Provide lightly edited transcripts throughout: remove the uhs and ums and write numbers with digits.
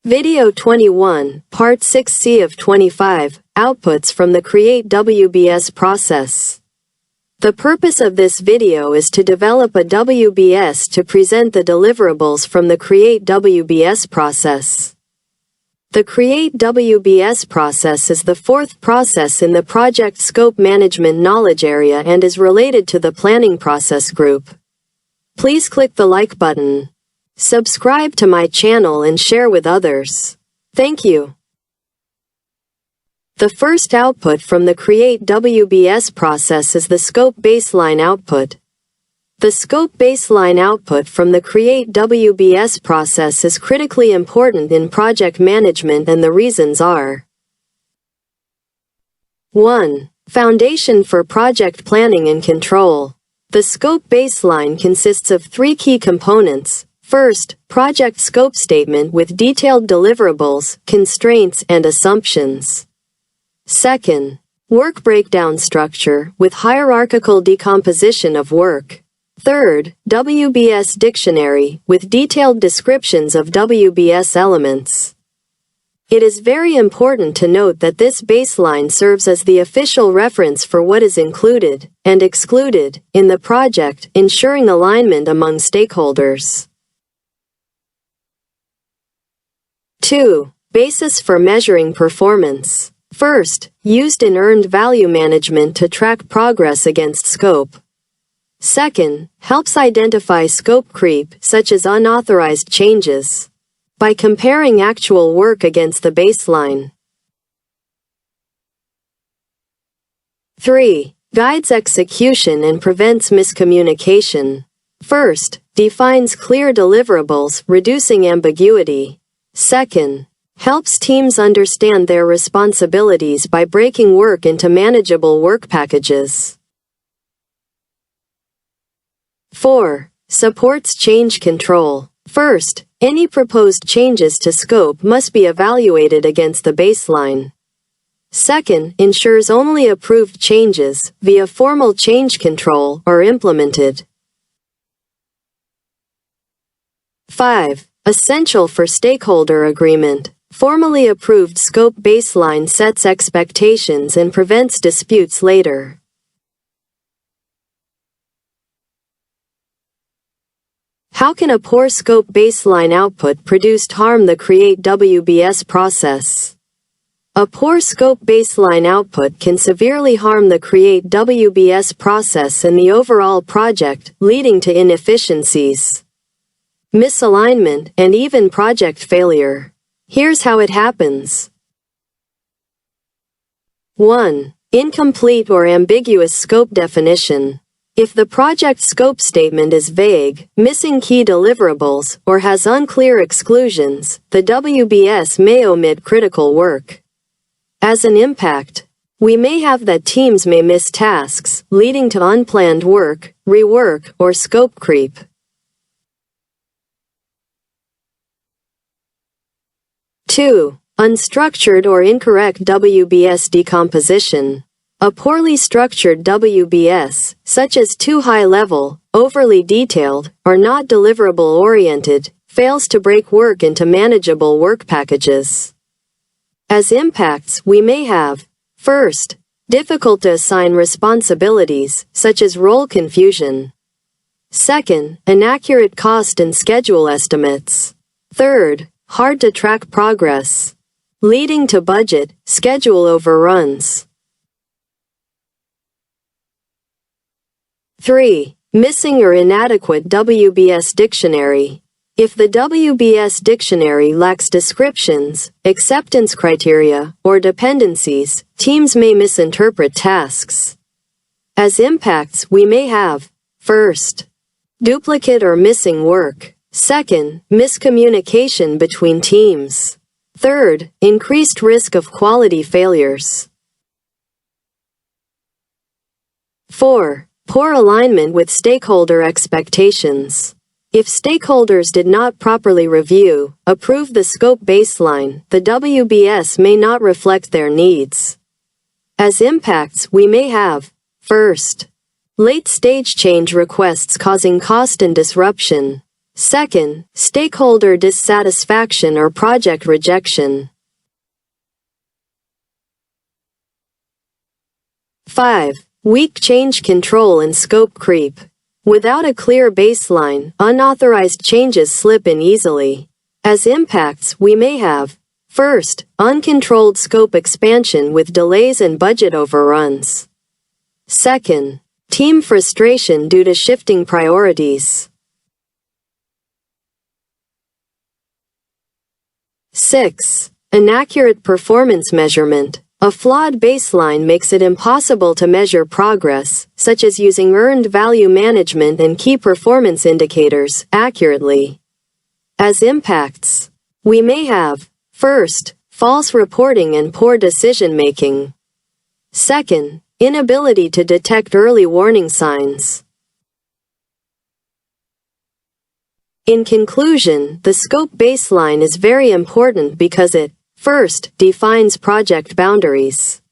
Video 21, Part 6C of 25, Outputs from the Create WBS process. The purpose of this video is to develop a WBS to present the deliverables from the Create WBS process. The Create WBS process is the fourth process in the Project Scope Management knowledge area and is related to the Planning Process group. Please click the like button. Subscribe to my channel and share with others. Thank you. The first output from the Create WBS process is the Scope Baseline output. The Scope Baseline output from the Create WBS process is critically important in project management, and the reasons are: 1. Foundation for project planning and control. The Scope Baseline consists of three key components. First, project scope statement with detailed deliverables, constraints, and assumptions. Second, work breakdown structure with hierarchical decomposition of work. Third, WBS dictionary with detailed descriptions of WBS elements. It is very important to note that this baseline serves as the official reference for what is included and excluded in the project, ensuring alignment among stakeholders. 2. Basis for measuring performance. First, used in earned value management to track progress against scope. Second, helps identify scope creep, such as unauthorized changes, by comparing actual work against the baseline. 3. Guides execution and prevents miscommunication. First, defines clear deliverables, reducing ambiguity. Second, helps teams understand their responsibilities by breaking work into manageable work packages. 4. Supports change control. First, any proposed changes to scope must be evaluated against the baseline. Second, ensures only approved changes, via formal change control, are implemented. 5. Essential for stakeholder agreement. Formally approved scope baseline sets expectations and prevents disputes later. How can a poor scope baseline output produced harm the Create WBS process? A poor scope baseline output can severely harm the Create WBS process and the overall project, leading to inefficiencies, misalignment, and even project failure. Here's how it happens. 1. Incomplete or ambiguous scope definition. If the project scope statement is vague, missing key deliverables, or has unclear exclusions, the WBS may omit critical work. As an impact, we may have that teams may miss tasks, leading to unplanned work, rework, or scope creep. 2. Unstructured or incorrect WBS decomposition. A poorly structured WBS, such as too high-level, overly detailed, or not deliverable-oriented, fails to break work into manageable work packages. As impacts, we may have: first, difficult to assign responsibilities, such as role confusion. Second, inaccurate cost and schedule estimates. Third, hard to track progress, leading to budget, schedule overruns. 3. Missing or inadequate WBS dictionary. If the WBS dictionary lacks descriptions, acceptance criteria, or dependencies, teams may misinterpret tasks. As impacts, we may have: first, duplicate or missing work. Second, miscommunication between teams. Third, increased risk of quality failures. 4. Poor alignment with stakeholder expectations. If stakeholders did not properly review, approve the scope baseline, the WBS may not reflect their needs. As impacts, we may have: first, late-stage change requests causing cost and disruption. Second, stakeholder dissatisfaction or project rejection. 5. Weak change control and scope creep. Without a clear baseline, unauthorized changes slip in easily. As impacts, we may have: first, uncontrolled scope expansion with delays and budget overruns. Second, team frustration due to shifting priorities. 6. Inaccurate performance measurement. A flawed baseline makes it impossible to measure progress, such as using earned value management and key performance indicators, accurately. As impacts, we may have: first, false reporting and poor decision-making. Second, inability to detect early warning signs. In conclusion, the scope baseline is very important because it, first, defines project boundaries.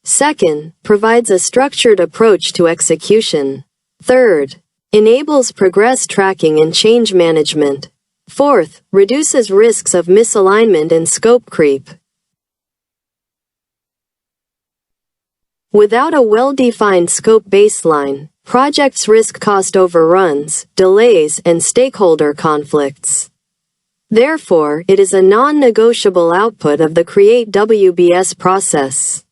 Second, provides a structured approach to execution. Third, enables progress tracking and change management. Fourth, reduces risks of misalignment and scope creep. Without a well-defined scope baseline, projects risk cost overruns, delays, and stakeholder conflicts. Therefore, it is a non-negotiable output of the Create WBS process.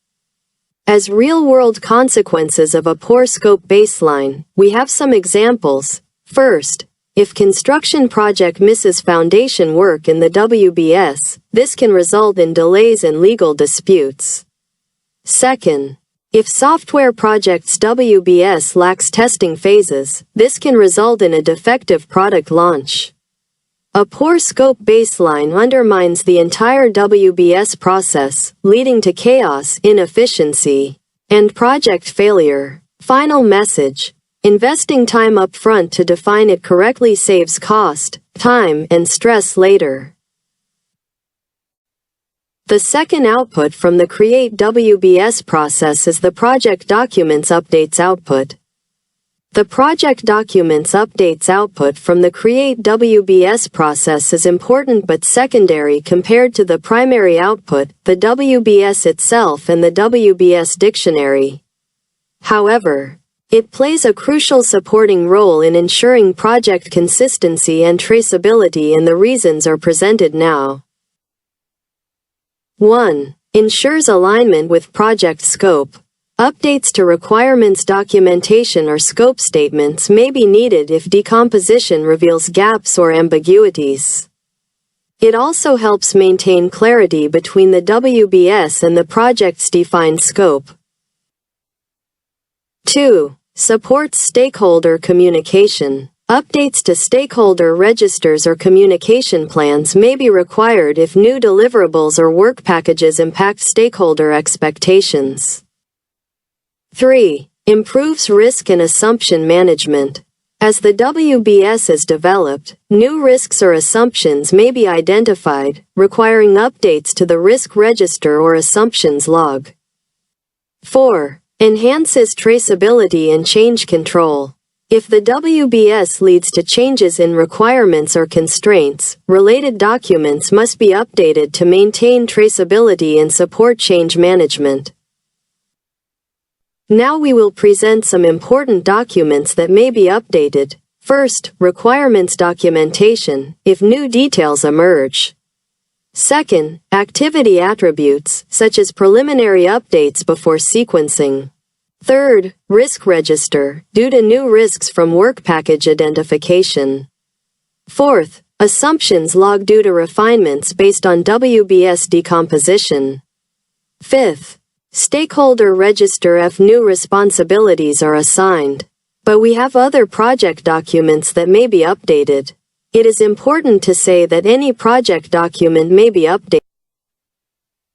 As real-world consequences of a poor scope baseline, we have some examples. First, if construction project misses foundation work in the WBS, this can result in delays and legal disputes. Second, if software project's WBS lacks testing phases, this can result in a defective product launch. A poor scope baseline undermines the entire WBS process, leading to chaos, inefficiency, and project failure. Final message: investing time up front to define it correctly saves cost, time, and stress later. The second output from the Create WBS process is the Project Documents Updates output. The Project Documents Updates output from the Create WBS process is important but secondary compared to the primary output, the WBS itself and the WBS dictionary. However, it plays a crucial supporting role in ensuring project consistency and traceability, and the reasons are presented now. 1. Ensures alignment with project scope. Updates to requirements documentation or scope statements may be needed if decomposition reveals gaps or ambiguities. It also helps maintain clarity between the WBS and the project's defined scope. 2. Supports stakeholder communication. Updates to stakeholder registers or communication plans may be required if new deliverables or work packages impact stakeholder expectations. 3. Improves risk and assumption management. As the WBS is developed, new risks or assumptions may be identified, requiring updates to the risk register or assumptions log. 4. Enhances traceability and change control. If the WBS leads to changes in requirements or constraints, related documents must be updated to maintain traceability and support change management. Now we will present some important documents that may be updated. First, requirements documentation, if new details emerge. Second, activity attributes, such as preliminary updates before sequencing. Third, risk register, due to new risks from work package identification. Fourth, assumptions log due to refinements based on WBS decomposition. Fifth, stakeholder register if new responsibilities are assigned. But we have other project documents that may be updated. It is important to say that any project document may be updated.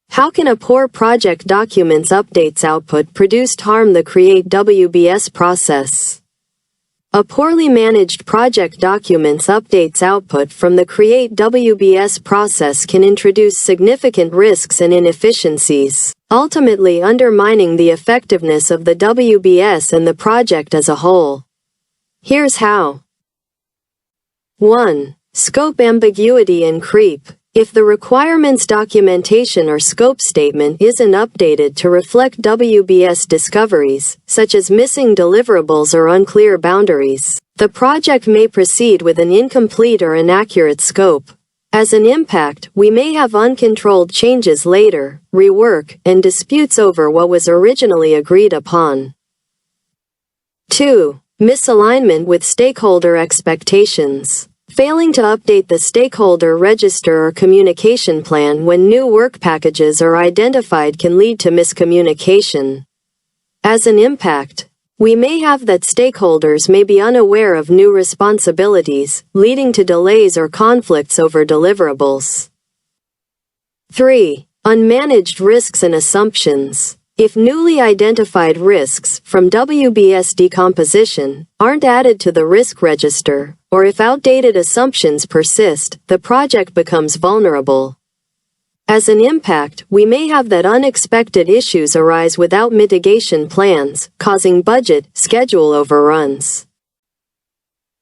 How can a poor project documents updates output produced harm the Create WBS process? A poorly managed project documents updates output from the Create WBS process can introduce significant risks and inefficiencies, ultimately undermining the effectiveness of the WBS and the project as a whole. Here's how. 1. Scope ambiguity and creep. If the requirements documentation or scope statement isn't updated to reflect WBS discoveries, such as missing deliverables or unclear boundaries, the project may proceed with an incomplete or inaccurate scope. As an impact, we may have uncontrolled changes later, rework, and disputes over what was originally agreed upon. 2. Misalignment with stakeholder expectations. Failing to update the stakeholder register or communication plan when new work packages are identified can lead to miscommunication. As an impact, we may have that stakeholders may be unaware of new responsibilities, leading to delays or conflicts over deliverables. 3. Unmanaged risks and assumptions. If newly identified risks from WBS decomposition aren't added to the risk register, or if outdated assumptions persist, the project becomes vulnerable. As an impact, we may have that unexpected issues arise without mitigation plans, causing budget, schedule overruns.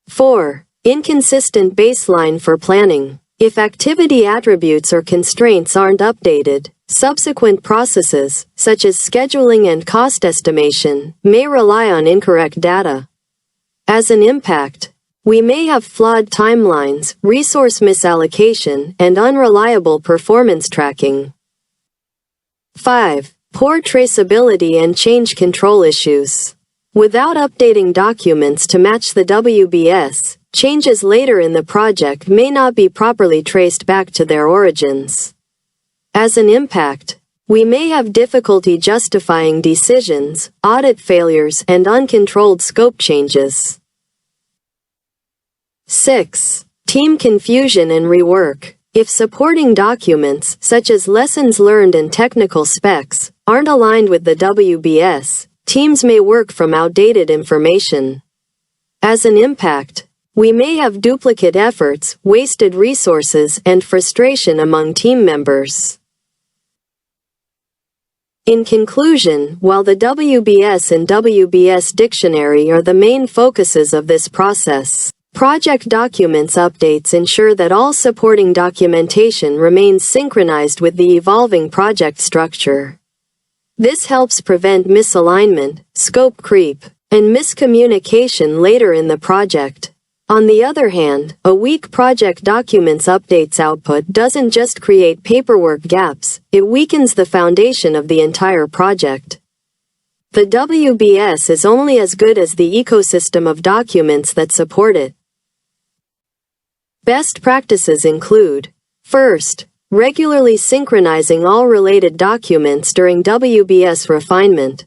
4. Inconsistent baseline for planning. If activity attributes or constraints aren't updated, subsequent processes, such as scheduling and cost estimation, may rely on incorrect data. As an impact, we may have flawed timelines, resource misallocation, and unreliable performance tracking. 5. Poor traceability and change control issues. Without updating documents to match the WBS, changes later in the project may not be properly traced back to their origins. As an impact, we may have difficulty justifying decisions, audit failures, and uncontrolled scope changes. 6. Team confusion and rework. If supporting documents, such as lessons learned and technical specs, aren't aligned with the WBS, teams may work from outdated information. As an impact, we may have duplicate efforts, wasted resources, and frustration among team members. In conclusion, while the WBS and WBS dictionary are the main focuses of this process, project documents updates ensure that all supporting documentation remains synchronized with the evolving project structure. This helps prevent misalignment, scope creep, and miscommunication later in the project. On the other hand, a weak project documents updates output doesn't just create paperwork gaps, it weakens the foundation of the entire project. The WBS is only as good as the ecosystem of documents that support it. Best practices include: first, regularly synchronizing all related documents during WBS refinement.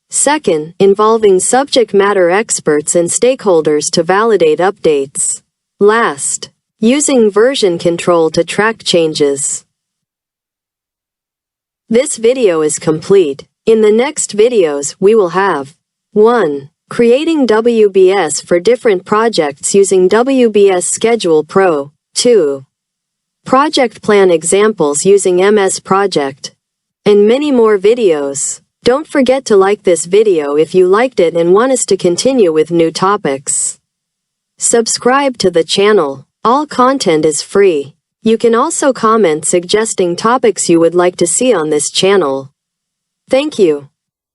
Second, involving subject matter experts and stakeholders to validate updates. Last, using version control to track changes. This video is complete. In the next videos, we will have 1. Creating WBS for different projects using WBS Schedule Pro. 2. Project plan examples using MS Project. And many more videos. Don't forget to like this video if you liked it and want us to continue with new topics. Subscribe to the channel. All content is free. You can also comment suggesting topics you would like to see on this channel. Thank you.